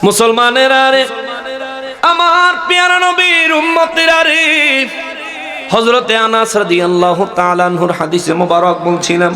মুসলমানেরা রে, আমার পেয়ারা নবীর উম্মতেরা রে, হযরতে আনাস রাদিয়াল্লাহু তাআলা আনহুর হাদিসে মোবারক বলছিলাম।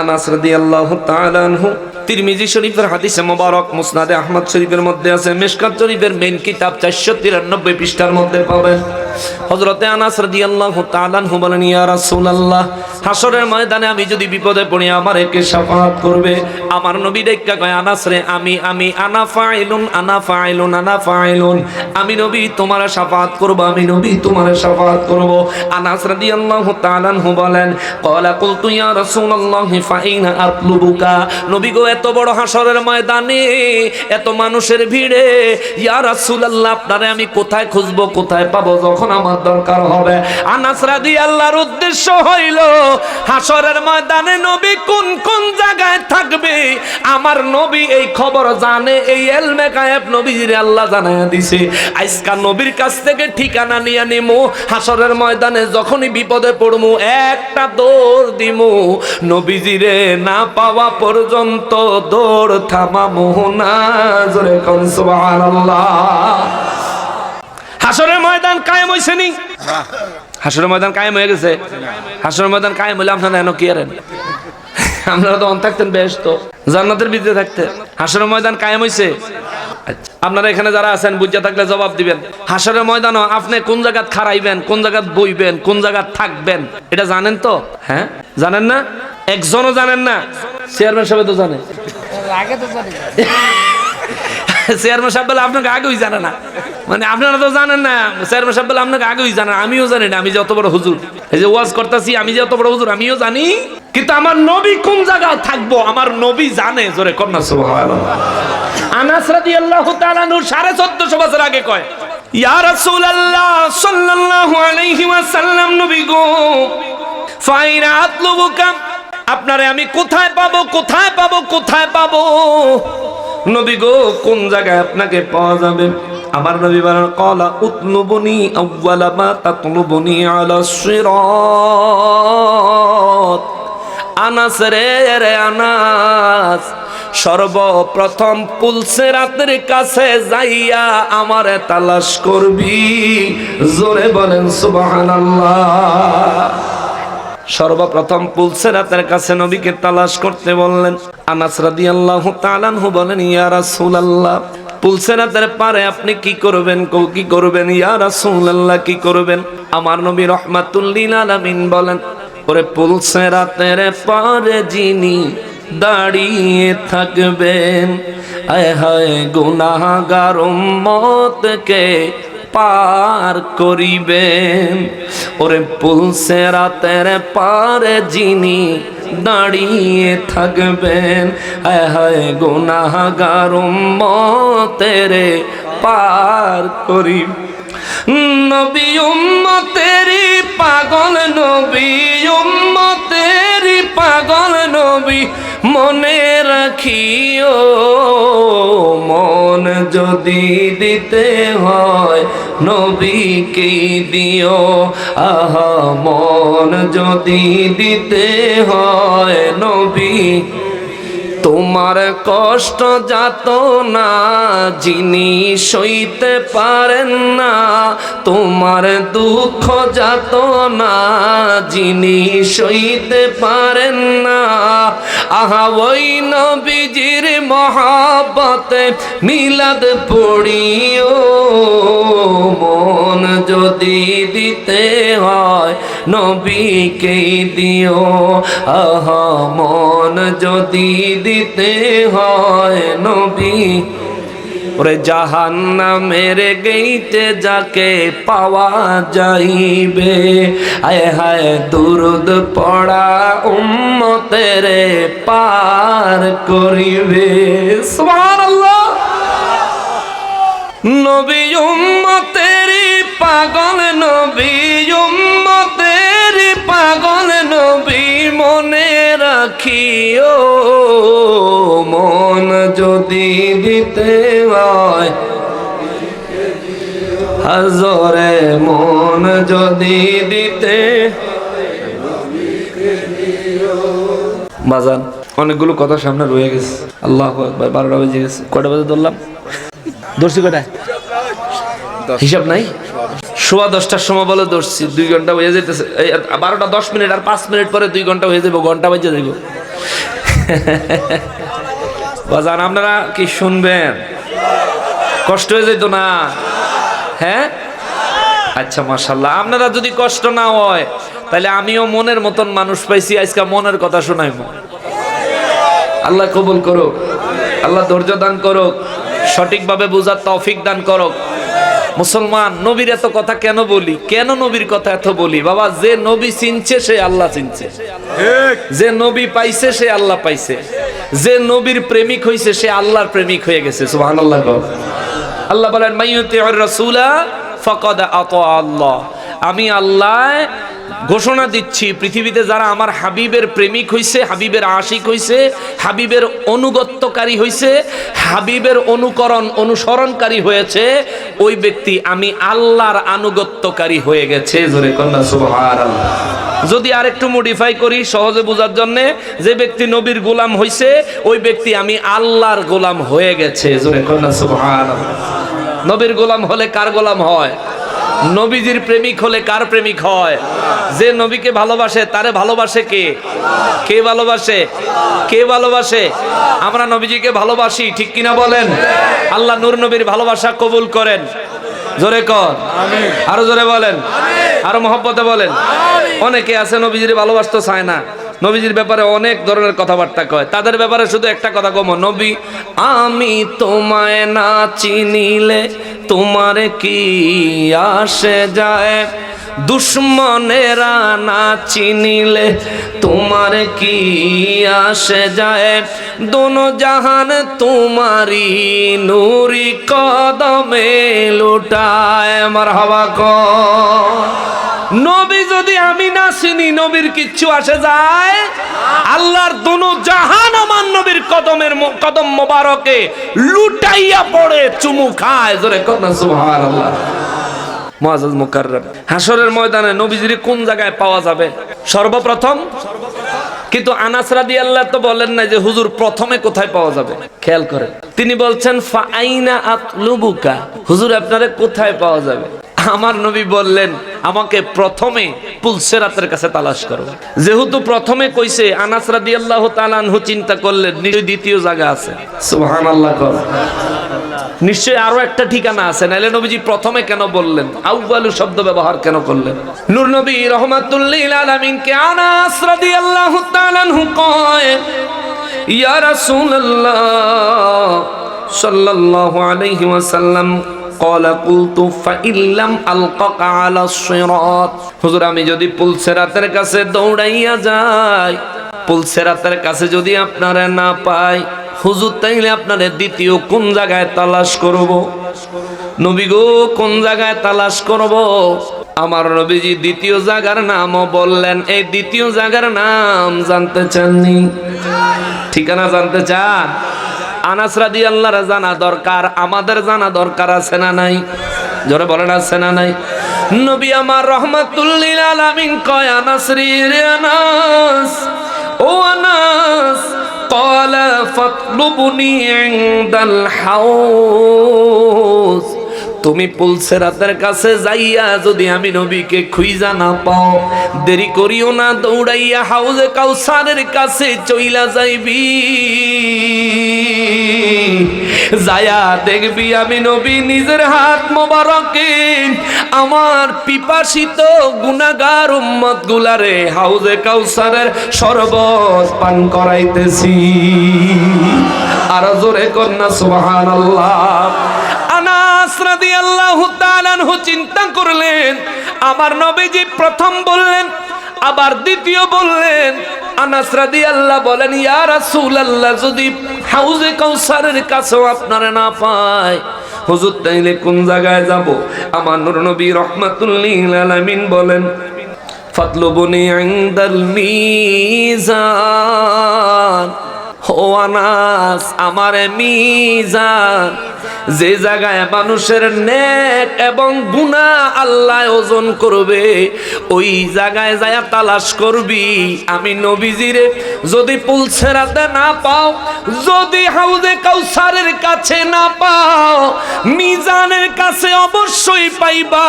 আনাস রাদিয়াল্লাহু তাআলা আনহু তিরমিজি শরীফের হাদিসে মোবারক, মুসনাদে আহমদ শরীফের মধ্যে আছে, মিশকাত শরীফের মেইন কিতাব 493 পৃষ্ঠার মধ্যে পাবেন। হযরতে আনাস রাদিয়াল্লাহু তাআলা আনহু বলেন, ইয়া রাসূলুল্লাহ, হাসরের ময়দানে আমি যদি বিপদে পড়ি আমার কে শাফাআত করবে? আমার নবী ডাইকা কয়, আনাস রে, আমি আনা ফাইলুন আনা ফাইলুন আনা ফাইলুন, আমি নবী তোমার শাফাআত করব, আমি নবী তোমার শাফাআত করব। আনাস রাদিয়াল্লাহু তাআলা আনহু বলেন, ক্বালা কুলতু ইয়া রাসূলুল্লাহ ফাইনা আতলুবুকা, নবী গো এত বড় হাসরের ময়দানে এত মানুষের ভিড়ে ইয়া রাসূলুল্লাহ আপনারে আমি কোথায় খুঁজবো, কোথায় পাবো যখন আমার দরকার হবে? আনাস রাদিয়াল্লাহর উদ্দেশ্য হইল হাসরের ময়দানে নবী কোন কোন জায়গায় থাকবে আমার নবী এই খবর জানে, এই ইলমে গায়েব নবীর আল্লাহ জানায়া দিছে। আজকা নবীর কাছ থেকে ঠিকানা নিয়ে নিমু, হাসরের ময়দানে যখনই বিপদে পড়মু একটা দৌড় দিমু, নবীজিরে না পাওয়া পর্যন্ত দৌড় থামামু না। জোরে কোন সুবহানাল্লাহ। হাসরের ময়দান কায়েম হইছে নি? হাসরের ময়দান কায়েম হয়ে গেছে। হাসরের ময়দান কায়েম হইলে আপনারা এনো কি করেন? আপনারা তো অন থাকতেন বেহেশত জান্নাতের ভিতরে থাকতেন। হাসরের ময়দান কায়েম হইছে। আপনারা এখানে যারা আছেন বুঝা থাকলে জবাব দিবেন। হাসরের ময়দানও আপনি কোন জায়গা খাড়াইবেন, কোন জায়গা বইবেন, কোন জায়গা থাকবেন এটা জানেন তো? হ্যাঁ, জানেন না? একজনও জানেন না? চেয়ারম্যান সাহেব তো জানে, চেয়ারম্যান সাহেব বলে আপনাকে আগেই জানে না, মানে আপনারা তো জানেন না, চেয়ারম্যান সাহেব বলে আপনাকে আগেই জানেন। আমিও জানি না, আমি যে অত বড় হুজুর, এই যে ওয়াজ করতেছি, আমি যে অত বড় হুজুর আমিও জানি, কিন্তু আমার নবী কোন জায়গায় থাকবো আমার নবী জানে। জোরে কন্যা সুবহানাল্লাহ। আনাস রাদিয়াল্লাহু তাআলা নূর 1450 বছর আগে কয়, ইয়া রাসূলুল্লাহ সাল্লাল্লাহু আলাইহি ওয়াসাল্লাম, নবী গো ফাইনা আতলুবুকা, আপনারে আমি কোথায় পাবো, কোথায় পাবো, কোথায় পাবো? নবী গো কোন জায়গায় আপনাকে পাওয়া যাবে? আমার নবী বলেন, ক্বালা উতলুবুনি আউয়ালা মা তাতলুবুনি আলা সিরাত। আনাস রে, আনাস, সর্বপ্রথম পুলসিরাতের কাছে যাইয়া আমারে তালাশ করবি। জোরে বলেন সুবহানাল্লাহ। সর্বপ্রথম পুলসিরাতের কাছে নবীকে তালাশ করতে বললেন। আনাস রাদিয়াল্লাহু তাআলা আনহু বলেন, ইয়া রাসূলুল্লাহ, পুলসিরাতের পারে আপনি কি করবেন? কি করবেন ইয়া রাসূলুল্লাহ, কি করবেন? আমার নবী রাহমাতুল লিল আলামিন বলেন, ওরে পুলসিরাতের পারে যিনি দাঁড়িয়ে থাকবেন, আয় হায় গুনাহগার উম্মতকে পার করিবেন। ওরে পুলসিরাতের পারে যিনি দাঁড়িয়ে থাকবেন, আয় হায় গুনাহগার উম্মতের পার করিবেন। নবী উম্মতেরি পাগল, নবী উম্মতেরি পাগল, নবী মনে রাখিও, মন যদি দিতে হয় নবীকে দিও। আহা, মন যদি দিতে হয় নবী, তোমার কষ্ট যাত না যিনি সইতে পারেন না, তোমার দুঃখ যাত না যিনি সইতে পারেন না। আহা, ওই নবীজির মহব্বতে মিলাদ পড়িও, মন যদি দিতে হয় নবীকে দিও। আহা, মন যদি দিতে হয় নবী। ওরে জাহান্নামের গেইটে যাকে পাওয়া যাইবে, আয় হায় দুরুদ পড়া উম্মতের পার করিবে। সুবহানাল্লাহ। নবী উম্মতেরি পাগল, নবী উম্মতেরি পাগল, নবী মনে রাখিও, মন যদি দিতে হয় হাজরে, মন যদি দিতে। বাজান অনেকগুলো কথা সামনে রয়ে গেছে। আল্লাহু আকবার। 12টা বেজে গেছে। কয়টা বাজে ধরলাম? ধরছি কটায় হিসাব নাই, 10:15টার সময় বলে ধরছি, 2 ঘন্টা হয়ে যেতেছে, 12:10 আর 5 মিনিট পরে 2 ঘন্টা হয়ে যাবো, ঘন্টা বাজে যাইব। বাজান আপনারা কি শুনবেন? কষ্ট হয়ে যেত না? হ্যাঁ, আচ্ছা মাশাআল্লাহ। আপনারা যদি কষ্ট না হয় তাহলে আমিও মনের মতন মানুষ পাইছি, আজকে মনের কথা শোনাইব। আল্লাহ কবুল করুক, আল্লাহ ধৈর্য দান করুক, সঠিকভাবে বোঝার তৌফিক দান করুক। মুসলমান, নবীর এত কথা কেন বলি? কেন নবীর কথা এত বলি? বাবা, যে নবী চিনছে সে আল্লাহ চিনছে, যে নবী পাইছে সে আল্লাহ পাইছে, যে নবীর প্রেমিক হইছে সে আল্লাহর প্রেমিক হয়ে গেছে। সুবহানাল্লাহ। আল্লাহ বলেন, মাইয়ুতিউর রাসূলা ফাকাদ আতা আল্লাহ। আমি আল্লাহ ঘোষণা দিচ্ছি, পৃথিবীতে যারা আমার হাবিবের প্রেমিক হইছে, হাবিবের আশিক হইছে, হাবিবের অনুগত্যকারী হইছে, হাবিবের অনুসরণকারী হয়েছে, ওই ব্যক্তি আমি আল্লাহর আনুগত্যকারী হয়ে গেছে। জোরে কন্যা সুবহানাল্লাহ। যদি আরেকটু মডিফাই করি সহজে বোঝার জন্য, যে ব্যক্তি নবীর গোলাম হইছে ওই ব্যক্তি আমি আল্লাহর গোলাম হয়ে গেছে। জোরে কন্যা সুবহানাল্লাহ। নবীর গোলাম হলে কার গোলাম হয়? নবীজির প্রেমিক হলে কার প্রেমিক হয়? যে নবীকে ভালোবাসে তারে ভালোবাসে কে? কে ভালোবাসে? কে ভালোবাসে? আমরা নবীজিকে ভালোবাসি, ঠিক কিনা বলেন? আল্লাহ নূর নবীর ভালোবাসা কবুল করেন। জোরে কর, আরো জোরে বলেন, আরো মহব্বতে বলেন। অনেকে আছে নবীজির ভালোবাসতে চায় না, নবীজির ব্যাপারে অনেক ধরনের কথাবার্তা কয়। তাদের ব্যাপারে শুধু একটা কথা কম, নবী আমি তোমায় না চিনিলে তোমার কি আসে যায়, দুশ্মনেরা না চিনিলে তোমার কি আসে যায়, দোনো জাহান তোমারি নূরি কদমে লুটায়। মারহাবা কর। নবী যদি আমি না চিনি নবীর কিচ্ছু আসে যায়? আল্লাহর দোনো জাহান আমার নবীর কদম মোবারকে লুটাইয়া পড়ে, চুমু খায়। জোরে কন্যা সুবহানাল্লাহ। মুআজ্জাজ মুকাররম, হাসরের ময়দানে নবীজির কোন জায়গায় পাওয়া যাবে? সর্বপ্রথম। কিন্তু আনাস রাদিয়াল্লাহু তো বলেন না যে হুজুর প্রথমে কোথায় পাওয়া যাবে। খেয়াল করেন, তিনি বলছেন ফা আইনা আতলুবুকা, হুজুর আপনারে কোথায় পাওয়া যাবে? আমার নবী বললেন আমাকে প্রথমে পুলসেরাতের কাছে তালাশ করো। যেহেতু প্রথমে কইছে, আনাস রাদিয়াল্লাহু তাআলা আনহু চিন্তা করলেন নিশ্চয়ই দ্বিতীয় জায়গা আছে। সুবহানাল্লাহ। নিশ্চয়ই আরো একটা ঠিকানা আছে, নাইলে নবীজি প্রথমে কেন বললেন? আউয়ালু শব্দ ব্যবহার কেন করলেন? নূর নবী রাহমাতুল লিল আলামিন কে আনাস রাদিয়াল্লাহু তাআলা আনহু কয়, ইয়া রাসূলুল্লাহ সাল্লাল্লাহু আলাইহি ওয়াসাল্লাম قال قلت فإن لم ألقك على الصراط, হুজুর আমি যদি পুলসেরাতের কাছে দৌড়াইয়া যাই, পুলসেরাতের কাছে যদি আপনারে না পাই, হুজুর তাইলে আপনারে দ্বিতীয় কোন জায়গায় তালাশ করব? নবী গো কোন জায়গায় তালাশ করব? আমার নবীজি দ্বিতীয় জায়গার নামও বললেন। এই দ্বিতীয় জায়গার নাম জানতে চাননি? ঠিকানা জানতে চান? আনাস রাদিয়াল্লাহু জানা দরকার, আমাদের জানা দরকার আছে না নাই? জোরে বলেন আছে না নাই? নবী আমার রাহমাতুল লিল আলামিন কয়, আনাস রে আনাস, ও আনাস, ক্বালা ফাতলুবনি ইনদাল হাউজ, তুমি পুলসেরাতের কাছে যাইয়া যদি আমি নবীকে খুঁজা না পাও, দেরি করিও না, দৌড়াইয়া হাউজে কাউসারের কাছে চইলা যাইবি। যায়া দেখবি আমি নবী নিজের হাত মোবারকে আমার পিপাসিত গুনাহগার উম্মত গুলারে হাউজে কাউসারের শরবত পান করাইতেছি। আর জোরে কন্যা সুবহানাল্লাহ। আনাস রাদিয়াল্লাহু তাআলা আনহু চিন্তা করলেন, আমার নবীজি প্রথম বললেন আবার দ্বিতীয় বললেন। আনাস রাদিয়াল্লাহু বলেন, ইয়া রাসূলুল্লাহ যদি হাউজে কাউসারের কাছেও আপনারে না পাই, হুজুর তাইলে কোন জায়গায় যাব? আমার নূর নবী রাহমাতুল লিল আলামিন বলেন, ফাতলুবুনি ইনদাল মিজান, ও আনাস, আমার মিজান, যে জায়গায় মানুষের নেক এবং গুনাহ আল্লাহ ওজন করবে, ওই জায়গায় যায় তালাশ করবি। আমি নবীজিরে যদি পুলসেরাতে না পাও, যদি হাউজে কাউসারের কাছে না পাও, মিজানের কাছে অবশ্যই পাইবা।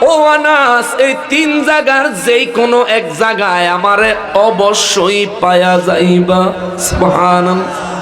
ও আনাস, এই তিন জায়গার যেই কোনো এক জায়গায় আমারে অবশ্যই পায়া যাইবা। সুবহানাল্লাহ।